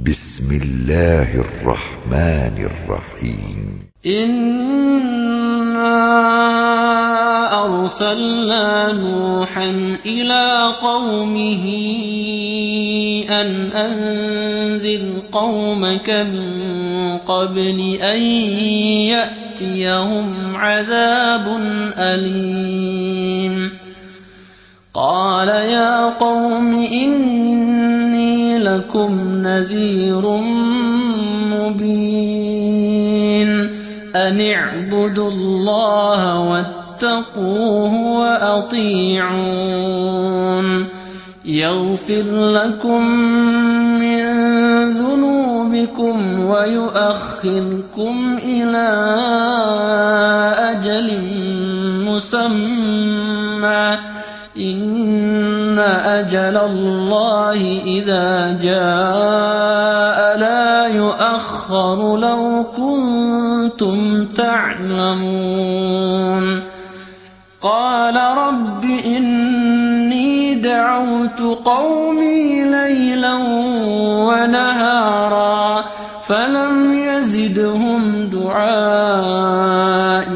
بسم الله الرحمن الرحيم. إنا أرسلنا نوحا إلى قومه أن أنذر قومك من قبل أن يأتيهم عذاب أليم. قال يا قوم إني لكم نذير مبين أن اعبدوا الله واتقوه وأطيعون يغفر لكم من ذنوبكم ويؤخركم إلى أجل مسمى إن أجل الله إذا جاء لا يؤخر لو كنتم تعلمون. قال رب إني دعوت قومي ليلا ونهارا فلم يزدهم دعائي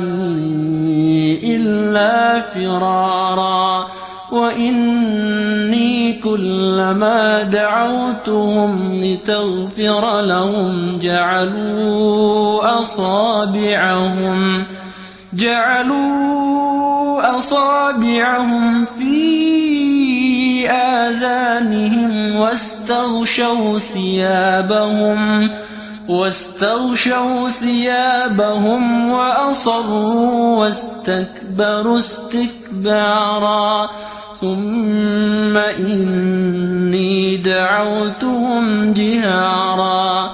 إلا فرارا وإني كلما دعوتهم لتغفر لهم جعلوا أصابعهم في آذانهم واستغشوا ثيابهم وأصروا واستكبروا استكبارا ثم إني دعوتهم جهارا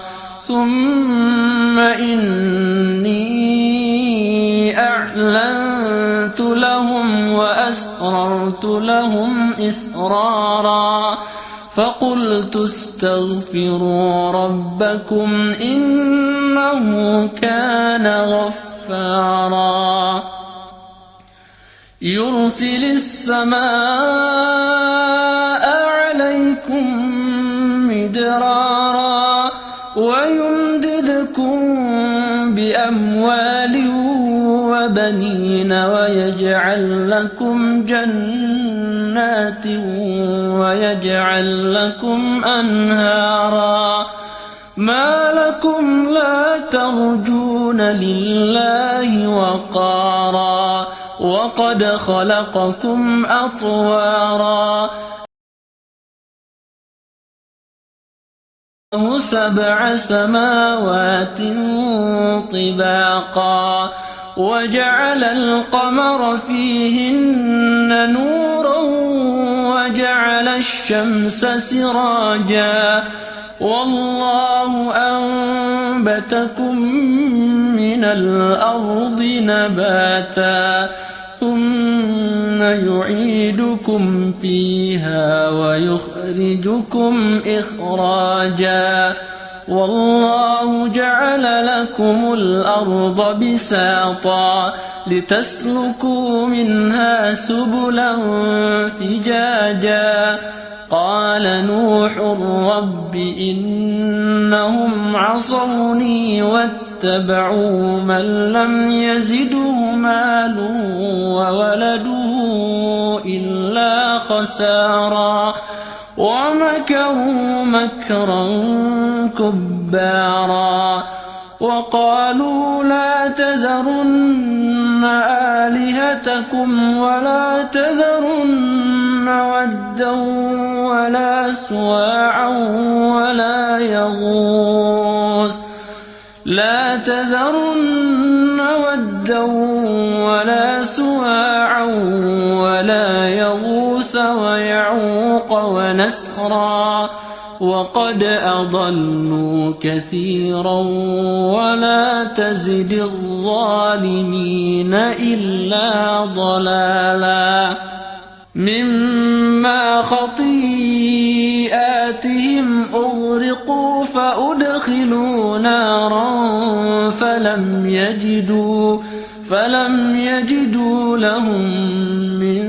ثم إني أعلنت لهم وأسررت لهم إسرارا فقلت استغفروا ربكم إنه كان غفارا يرسل السماء عليكم مدرارا ويمددكم بأموال وبنين ويجعل لكم جنات ويجعل لكم أنهارا ما لكم لا ترجون لله وقارا وقد خلقكم أطوارا 7 سماوات طباقا وجعل القمر فيهن نورا وجعل الشمس سراجا والله أنبتكم من الأرض نباتا ثم يعيدكم فيها ويخرجكم إخراجا والله جعل لكم الأرض بساطا لتسلكوا منها سبلا فجاجا قال نوح رب إنهم عصوني واتبعوا من لم يزده ماله وولده إلا خسارا ومكروا مكرا كبارا وقالوا لا تذرن آلهتكم ولا تذرن ودا ولا سواعا ولا يغوث ويعوق ونسرا وقد أضلوا كثيرا ولا تزد الظالمين إلا ضلالا مما خطيئاتهم أغرقوا فأدخلوا نارا فلم يجدوا لهم من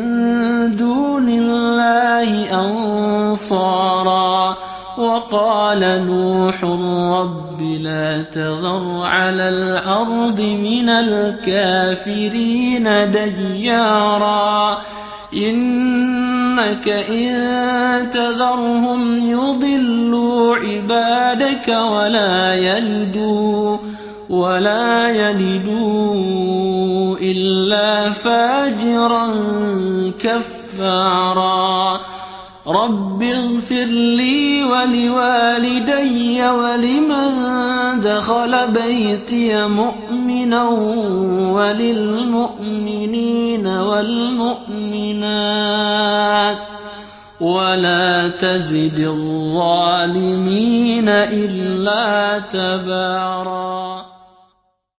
دون الله أنصارا وقال نوح رب لا تذر على الأرض من الكافرين ديارا إنك إن تذرهم يضلوا عبادك ولا يلدوا إلا فاجرا كفارا رب اغفر لي ولوالدي ولمن دخل بيتي مؤمنا وللمؤمنين والمؤمنات ولا تزد الظالمين إلا تبارا.